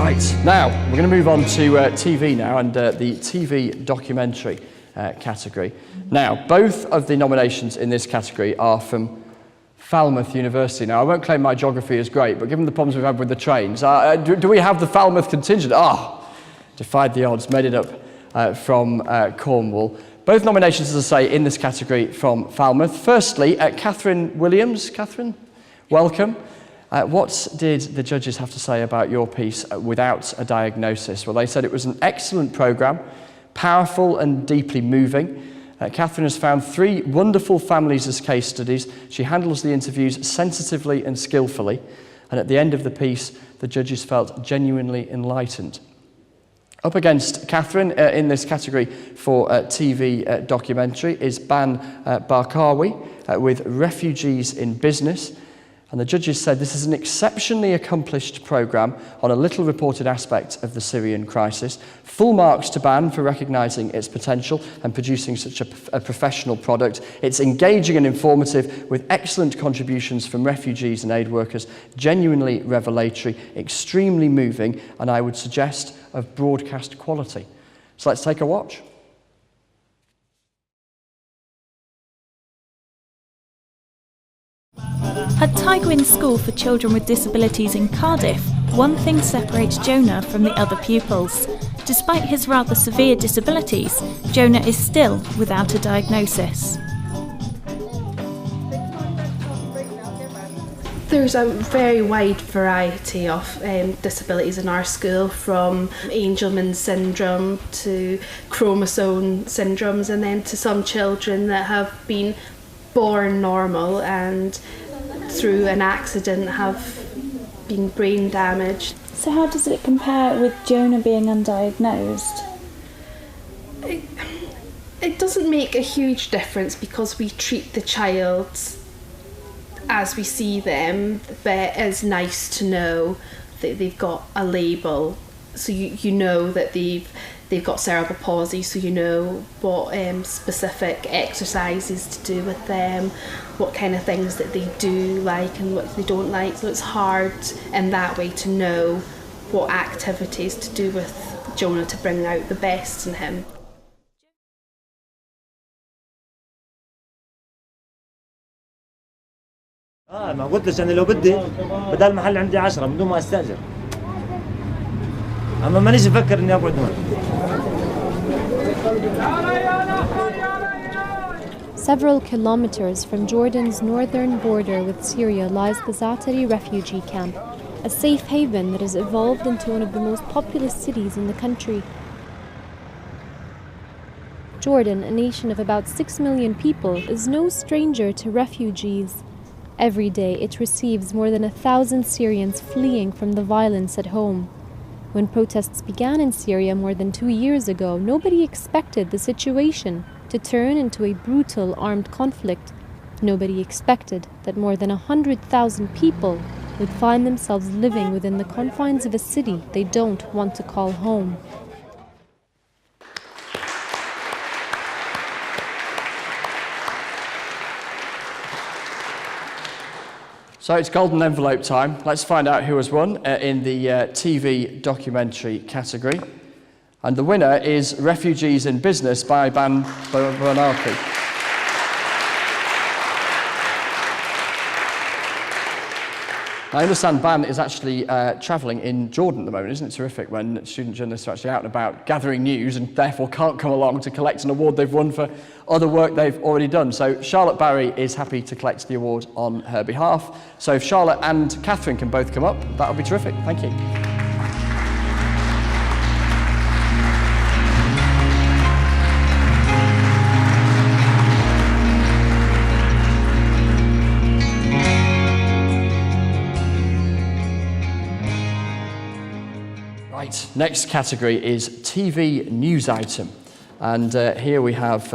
Right, now we're going to move on to TV now, and the TV documentary category. Now, both of the nominations in this category are from Falmouth University. Now, I won't claim my geography is great, but given the problems we've had with the trains, do we have the Falmouth contingent? Defied the odds, made it up from Cornwall. Both nominations, as I say, in this category from Falmouth. Firstly, Catherine Williams. Catherine, welcome. What did the judges have to say about your piece, Without a Diagnosis? Well, they said it was an excellent programme, powerful and deeply moving. Catherine has found 3 wonderful families as case studies. She handles the interviews sensitively and skillfully. And at the end of the piece, the judges felt genuinely enlightened. Up against Catherine in this category for TV documentary is Ban Barkawi with Refugees in Business. And the judges said this is an exceptionally accomplished programme on a little reported aspect of the Syrian crisis. Full marks to Ban for recognising its potential and producing such a professional product. It's engaging and informative with excellent contributions from refugees and aid workers, genuinely revelatory, extremely moving, and I would suggest of broadcast quality. So let's take a watch. At Tygwin School for Children with Disabilities in Cardiff, one thing separates Jonah from the other pupils. Despite his rather severe disabilities, Jonah is still without a diagnosis. There's a very wide variety of disabilities in our school, from Angelman syndrome to chromosome syndromes, and then to some children that have been born normal and through an accident have been brain damaged. So how does it compare with Jonah being undiagnosed? It doesn't make a huge difference because we treat the child as we see them, but it's nice to know that they've got a label, so you know that they've got cerebral palsy, so you know what specific exercises to do with them, what kind of things that they do like and what they don't like. So it's hard in that way to know what activities to do with Jonah to bring out the best in him. ما قلتش أنا لو بدي بدل المحل عندي 10 بدون ما أستأجر. أما مانيش أفكر إني أقعد هون. Several kilometers from Jordan's northern border with Syria lies the Zaatari refugee camp, a safe haven that has evolved into one of the most populous cities in the country. Jordan, a nation of about 6 million people, is no stranger to refugees. Every day it receives more than 1,000 Syrians fleeing from the violence at home. When protests began in Syria more than 2 years ago, nobody expected the situation to turn into a brutal armed conflict. Nobody expected that more than 100,000 people would find themselves living within the confines of a city they don't want to call home. So it's golden envelope time. Let's find out who has won in the TV documentary category. And the winner is Refugees in Business by Ban Barkawi. I understand Ban is actually travelling in Jordan at the moment. Isn't it terrific when student journalists are actually out and about gathering news and therefore can't come along to collect an award they've won for other work they've already done. So Charlotte Barry is happy to collect the award on her behalf. So if Charlotte and Catherine can both come up, that would be terrific. Thank you. Right, next category is TV news item. And here we have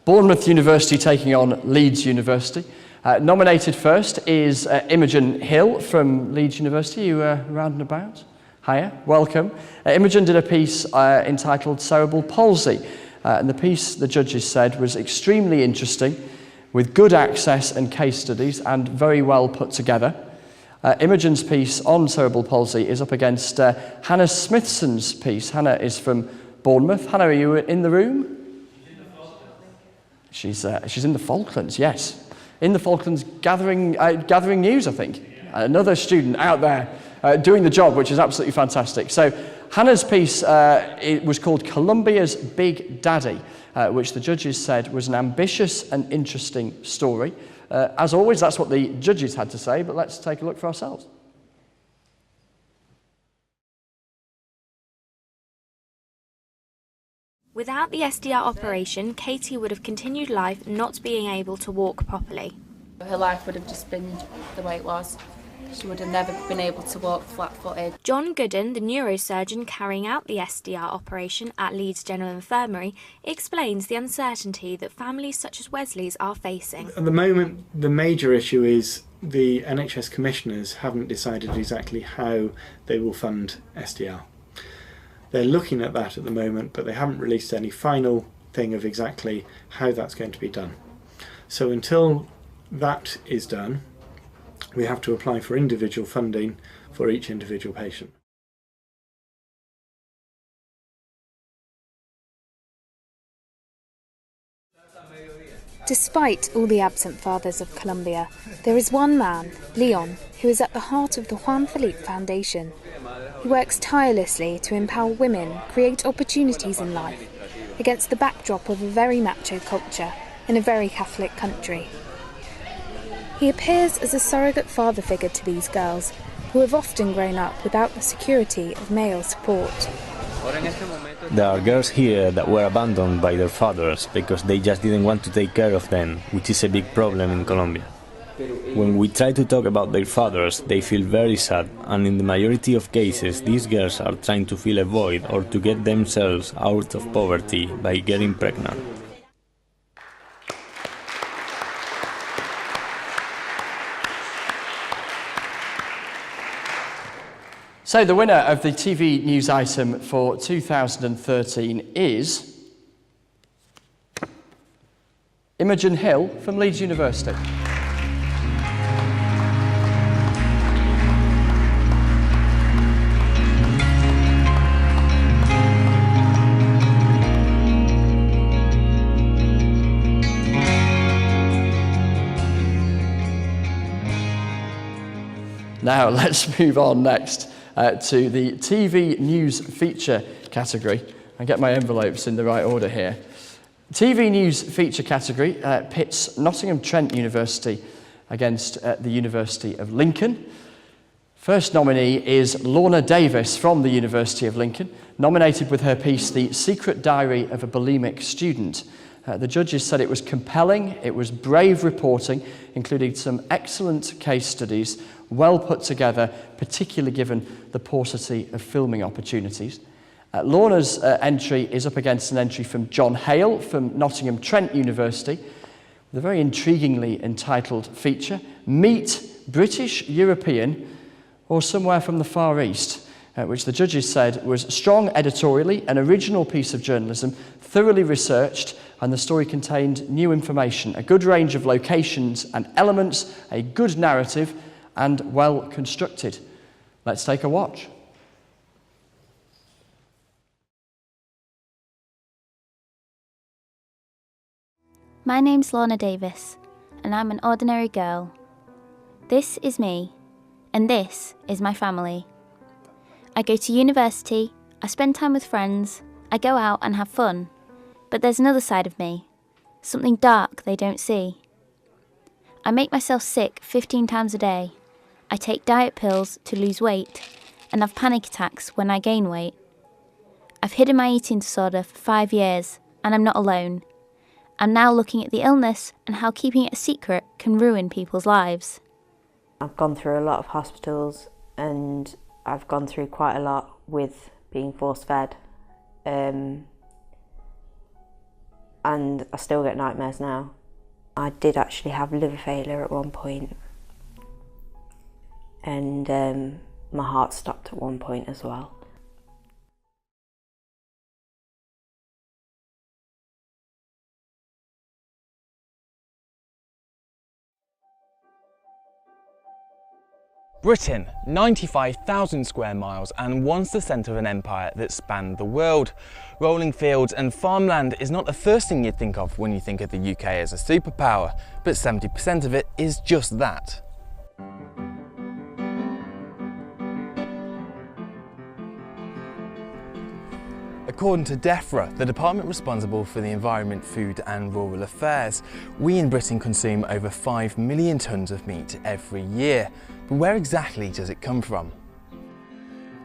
Bournemouth University taking on Leeds University. Nominated first is Imogen Hill from Leeds University. You round and about? Hiya, welcome. Imogen did a piece entitled Cerebral Palsy. And the piece, the judges said, was extremely interesting, with good access and case studies, and very well put together. Imogen's piece on cerebral palsy is up against Hannah Smithson's piece. Hannah is from Bournemouth. Hannah, are you in the room? She's in the Falklands, yes. In the Falklands, gathering news, I think. Another student out there doing the job, which is absolutely fantastic. So Hannah's piece it was called Columbia's Big Daddy, which the judges said was an ambitious and interesting story. As always, that's what the judges had to say, but let's take a look for ourselves. Without the SDR operation, Katie would have continued life not being able to walk properly. Her life would have just been the way it was. She would have never been able to walk flat-footed. John Gooden, the neurosurgeon carrying out the SDR operation at Leeds General Infirmary, explains the uncertainty that families such as Wesley's are facing. At the moment, the major issue is the NHS commissioners haven't decided exactly how they will fund SDR. They're looking at that at the moment, but they haven't released any final thing of exactly how that's going to be done. So until that is done, we have to apply for individual funding for each individual patient. Despite all the absent fathers of Colombia, there is one man, Leon, who is at the heart of the Juan Felipe Foundation. He works tirelessly to empower women, create opportunities in life, against the backdrop of a very macho culture in a very Catholic country. He appears as a surrogate father figure to these girls, who have often grown up without the security of male support. There are girls here that were abandoned by their fathers because they just didn't want to take care of them, which is a big problem in Colombia. When we try to talk about their fathers, they feel very sad, and in the majority of cases, these girls are trying to fill a void or to get themselves out of poverty by getting pregnant. So the winner of the TV news item for 2013 is Imogen Hill from Leeds University. Now let's move on next to the TV News Feature category. I get my envelopes in the right order here. TV News Feature category pits Nottingham Trent University against the University of Lincoln. First nominee is Lorna Davis from the University of Lincoln, nominated with her piece The Secret Diary of a Bulimic Student. The judges said it was compelling, it was brave reporting, including some excellent case studies, well put together, particularly given the paucity of filming opportunities. Lorna's entry is up against an entry from John Hale from Nottingham Trent University, with a very intriguingly entitled feature, Meet British, European, or Somewhere from the Far East, which the judges said was strong editorially, an original piece of journalism, thoroughly researched, and the story contained new information, a good range of locations and elements, a good narrative, and well constructed. Let's take a watch. My name's Lorna Davis, and I'm an ordinary girl. This is me, and this is my family. I go to university, I spend time with friends, I go out and have fun. But there's another side of me, something dark they don't see. I make myself sick 15 times a day. I take diet pills to lose weight, and have panic attacks when I gain weight. I've hidden my eating disorder for 5 years, and I'm not alone. I'm now looking at the illness and how keeping it a secret can ruin people's lives. I've gone through a lot of hospitals, and I've gone through quite a lot with being force-fed. And I still get nightmares now. I did actually have liver failure at one point, and my heart stopped at one point as well. Britain, 95,000 square miles and once the centre of an empire that spanned the world. Rolling fields and farmland is not the first thing you'd think of when you think of the UK as a superpower, but 70% of it is just that. According to DEFRA, the department responsible for the environment, food and rural affairs, we in Britain consume over 5 million tonnes of meat every year. But where exactly does it come from?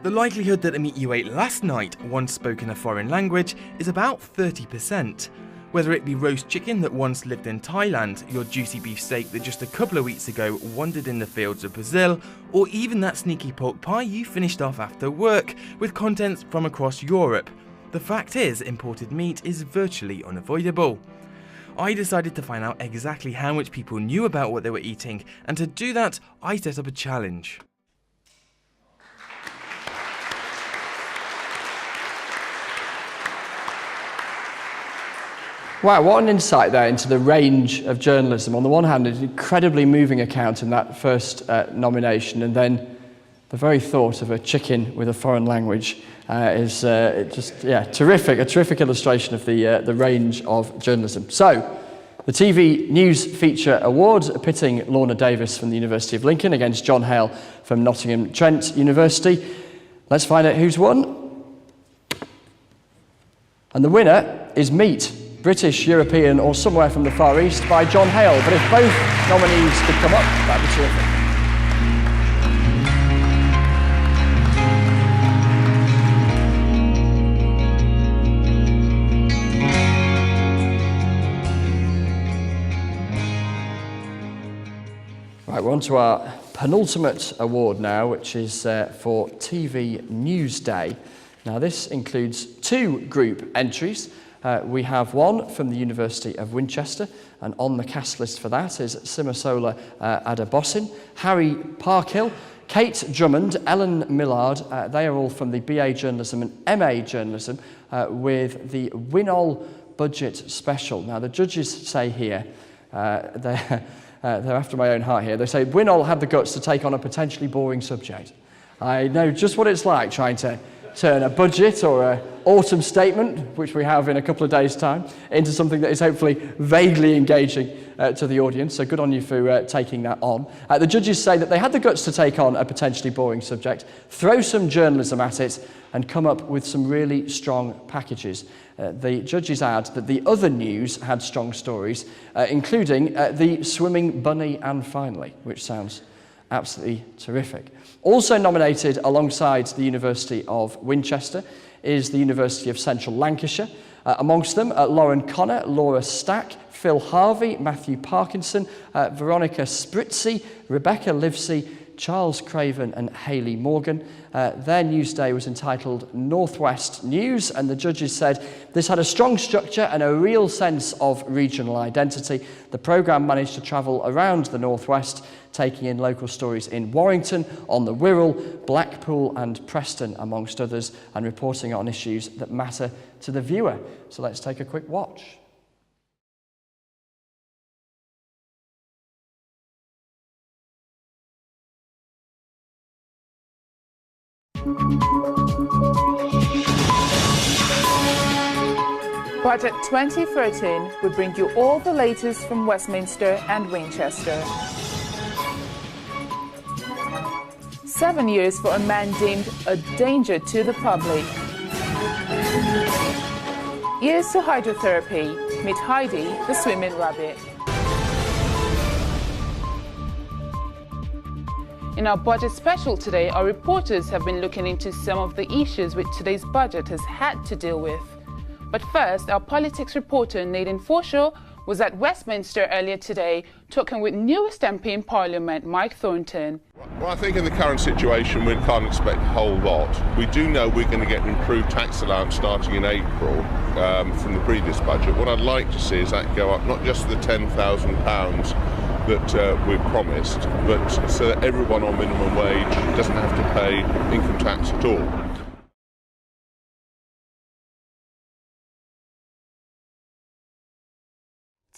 The likelihood that the meat you ate last night once spoke in a foreign language is about 30%. Whether it be roast chicken that once lived in Thailand, your juicy beef steak that just a couple of weeks ago wandered in the fields of Brazil, or even that sneaky pork pie you finished off after work with contents from across Europe. The fact is, imported meat is virtually unavoidable. I decided to find out exactly how much people knew about what they were eating, and to do that, I set up a challenge. Wow, what an insight there into the range of journalism. On the one hand, an incredibly moving account in that first nomination, and then the very thought of a chicken with a foreign language is terrific, a terrific illustration of the range of journalism. So, the TV News Feature Awards are pitting Lorna Davis from the University of Lincoln against John Hale from Nottingham Trent University. Let's find out who's won. And the winner is Meat, British, European or somewhere from the Far East by John Hale. But if both nominees could come up, that'd be terrific. Right, we're on to our penultimate award now, which is for TV Newsday. Now, this includes 2 group entries. We have one from the University of Winchester, and on the cast list for that is Simisola Adebosin, Harry Parkhill, Kate Drummond, Ellen Millard. They are all from the BA Journalism and MA Journalism with the Winnall Budget Special. Now, the judges say here, they're after my own heart here. They say Winnall had the guts to take on a potentially boring subject. I know just what it's like trying to turn a budget or an autumn statement, which we have in a couple of days' time, into something that is hopefully vaguely engaging to the audience. So good on you for taking that on. The judges say that they had the guts to take on a potentially boring subject, throw some journalism at it, and come up with some really strong packages. The judges add that the other news had strong stories, including the swimming bunny and finally, which sounds absolutely terrific. Also nominated alongside the University of Winchester is the University of Central Lancashire. Amongst them, Lauren Connor, Laura Stack, Phil Harvey, Matthew Parkinson, Veronica Spritzy, Rebecca Livesey, Charles Craven and Hayley Morgan. Their Newsday was entitled Northwest News, and the judges said this had a strong structure and a real sense of regional identity. The programme managed to travel around the Northwest, taking in local stories in Warrington, on the Wirral, Blackpool and Preston, amongst others, and reporting on issues that matter to the viewer. So let's take a quick watch. Budget 2013 will bring you all the latest from Westminster and Winchester. 7 years for a man deemed a danger to the public. Years to hydrotherapy. Meet Heidi, the swimming rabbit. In our budget special today, our reporters have been looking into some of the issues which today's budget has had to deal with. But first, our politics reporter Nadine Forshaw was at Westminster earlier today talking with newest MP in Parliament, Mike Thornton. Well, I think in the current situation we can't expect a whole lot. We do know we're going to get an improved tax allowance starting in April from the previous budget. What I'd like to see is that go up, not just the £10,000 that we've promised, but so that everyone on minimum wage doesn't have to pay income tax at all.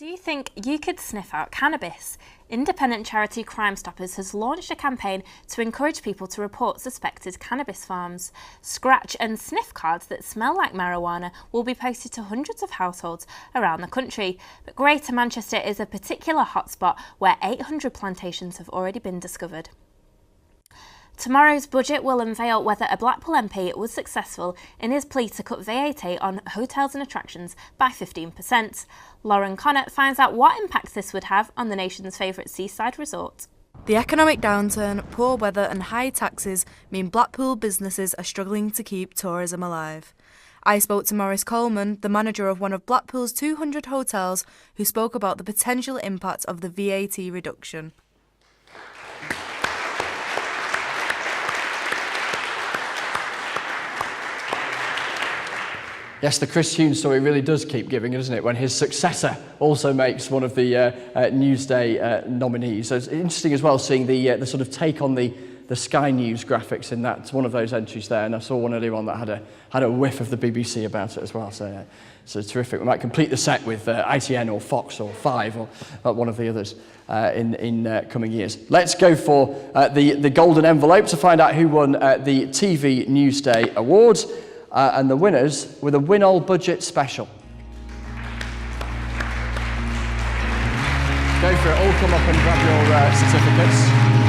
Do you think you could sniff out cannabis? Independent charity Crime Stoppers has launched a campaign to encourage people to report suspected cannabis farms. Scratch and sniff cards that smell like marijuana will be posted to hundreds of households around the country. But Greater Manchester is a particular hotspot where 800 plantations have already been discovered. Tomorrow's budget will unveil whether a Blackpool MP was successful in his plea to cut VAT on hotels and attractions by 15%. Lauren Connett finds out what impact this would have on the nation's favourite seaside resort. The economic downturn, poor weather and high taxes mean Blackpool businesses are struggling to keep tourism alive. I spoke to Maurice Coleman, the manager of one of Blackpool's 200 hotels, who spoke about the potential impact of the VAT reduction. Yes, the Chris Huhne story really does keep giving, doesn't it, when his successor also makes one of the Newsday nominees. So it's interesting as well seeing the sort of take on the Sky News graphics in that. It's one of those entries there, and I saw one earlier on that had a whiff of the BBC about it as well. So it's terrific. We might complete the set with ITN or Fox or 5 or one of the others in coming years. Let's go for the golden envelope to find out who won the TV Newsday Awards. And the winners were the Win All Budget Special. Go for it, all come up and grab your certificates.